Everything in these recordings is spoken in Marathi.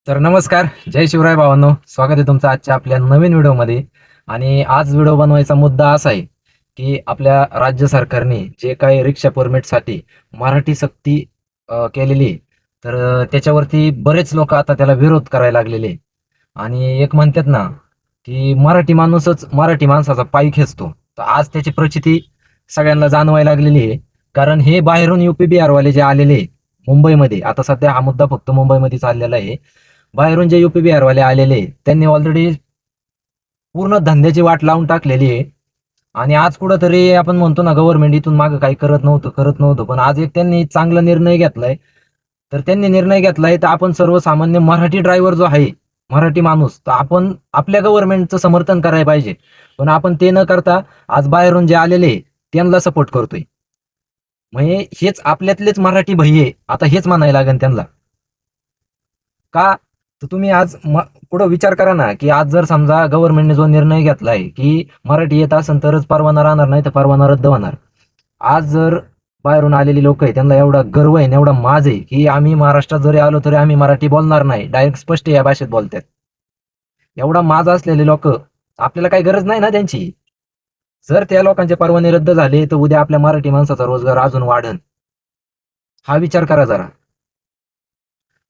तर नमस्कार, जय शिवराय भावांनो. स्वागत आहे तुमचं आजच्या आपल्या नवीन व्हिडिओमध्ये. आणि आज व्हिडिओ बनवायचा मुद्दा असा आहे की आपल्या राज्य सरकारने जे काही रिक्षा परमिटसाठी मराठी सक्ती केलेली आहे. तर त्याच्यावरती बरेच लोक आता त्याला विरोध करायला लागलेले आहे. आणि एक म्हणतात ना की मराठी माणूसच मराठी माणसाचा पाय खेचतो. तर आज त्याची प्रचिती सगळ्यांना जाणवायला लागलेली आहे. कारण हे बाहेरून युपी बिहारवाले जे आलेले आहे मुंबईमध्ये, आता सध्या हा मुद्दा फक्त मुंबईमध्ये चाललेला आहे. बाहेरून जे युपी बिहारवाले आलेले त्यांनी ऑलरेडी पूर्ण धंद्याची वाट लावून टाकलेली आहे. आणि आज कुठंतरी आपण म्हणतो ना, गव्हर्नमेंट इथून मागे काही करत नव्हतं, पण आज एक त्यांनी चांगला निर्णय घेतलाय. तर त्यांनी निर्णय घेतलाय, तर आपण सर्वसामान्य मराठी ड्रायव्हर जो आहे, मराठी माणूस, तर आपण आपल्या गव्हर्नमेंटचं समर्थन करायला पाहिजे. पण आपण ते न करता आज बाहेरून जे आलेले त्यांना सपोर्ट करतोय. म्हणजे हेच आपल्यातलेच मराठी भय्ये, आता हेच म्हणायला लागेल त्यांना. का? तर तुम्ही आज पुढे विचार करा ना, की आज जर समजा गव्हर्नमेंटने जो निर्णय घेतलाय, की मराठी येत असेल तरच परवाना राहणार, नाही तर परवाना रद्द होणार. आज जर बाहेरून आलेली लोक आहे त्यांना एवढा गर्व आहे, एवढा माज आहे, की आम्ही महाराष्ट्रात जरी आलो तरी आम्ही मराठी बोलणार नाही. डायरेक्ट स्पष्ट या भाषेत बोलतात. एवढा माज असलेले लोक, आपल्याला काही गरज नाही ना त्यांची. जर त्या लोकांचे परवाने रद्द झाले तर उद्या आपल्या मराठी माणसाचा रोजगार अजून वाढन. हा विचार करा जरा.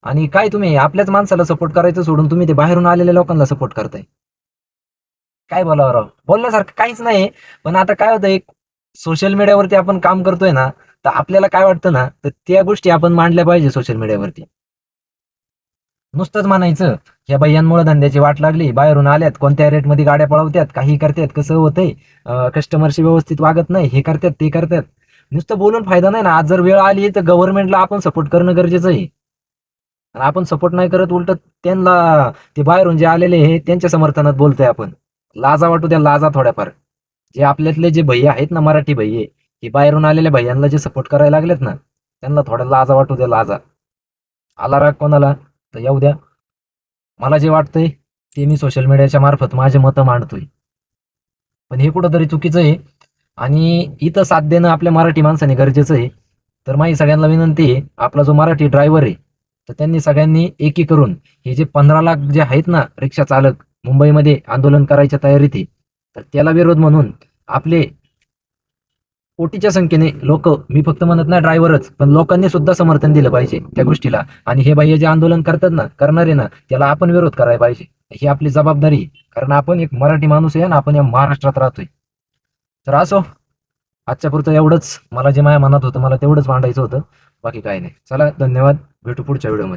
आणि काय तुम्ही आपल्याच माणसाला सपोर्ट करायचं सोडून तुम्ही ते बाहेरून आलेल्या लोकांना सपोर्ट करताय. काय बोलावं राव, बोलण्यासारखं काहीच नाही. पण आता काय होतं, एक सोशल मीडियावरती आपण काम करतोय ना, तर आपल्याला काय वाटतं ना, तर त्या गोष्टी आपण मांडल्या पाहिजे सोशल मीडियावरती. नुसतंच म्हणायचं या भैयांमुळे धंद्याची वाट लागली, बाहेरून आल्यात, कोणत्या रेटमध्ये गाड्या पळवत्यात, काही करतात, कसं होतंय, कस्टमरशी व्यवस्थित वागत नाही, हे करतात ते करतात. नुसतं बोलून फायदा नाही ना. आज जर वेळ आली तर गव्हर्नमेंटला आपण सपोर्ट करणं गरजेचं आहे. आणि आपण सपोर्ट नाही करत, उलट त्यांना, ते बाहेरून जे आलेले आहे त्यांच्या समर्थनात बोलतोय आपण. लाजा वाटू द्या, लाजा थोड्याफार. जे आपल्यातले जे भैया आहेत ना, मराठी भैये, हे बाहेरून आलेल्या भैयांना जे सपोर्ट करायला लागलेत ना, त्यांना थोड्या लाजा वाटू द्या, लाजा. आला राग कोणाला तर येऊ द्या. मला जे वाटतंय ते मी सोशल मीडियाच्या मार्फत माझे मतं मांडतोय. पण हे कुठंतरी चुकीचं आहे. आणि इथं साथ देणं आपल्या मराठी माणसाने गरजेचं आहे. तर माझी सगळ्यांना विनंती आहे, आपला जो मराठी ड्रायव्हर आहे, तर त्यांनी सगळ्यांनी एकी करून हे जे 15 लाख जे आहेत ना रिक्षा चालक मुंबईमध्ये आंदोलन करायच्या तयारीत आहे, तर त्याला विरोध म्हणून आपले कोटीच्या संख्येने लोक, मी फक्त म्हणत नाही ड्रायव्हरच, पण लोकांनी सुद्धा समर्थन दिलं पाहिजे त्या गोष्टीला. आणि हे बाह्य जे आंदोलन करतात ना, करणारे ना, त्याला आपण विरोध करायला पाहिजे. ही आपली जबाबदारी आहे. कारण आपण एक मराठी माणूस आहे आणि आपण या महाराष्ट्रात राहतोय. तर असो, आजच्या पुरतं एवढंच. मला जे माझ्या मनात होतं मला तेवढंच मांडायचं होतं. बाकी काही नाही. चला, धन्यवाद. भेटू पुढच्या व्हिडिओमध्ये.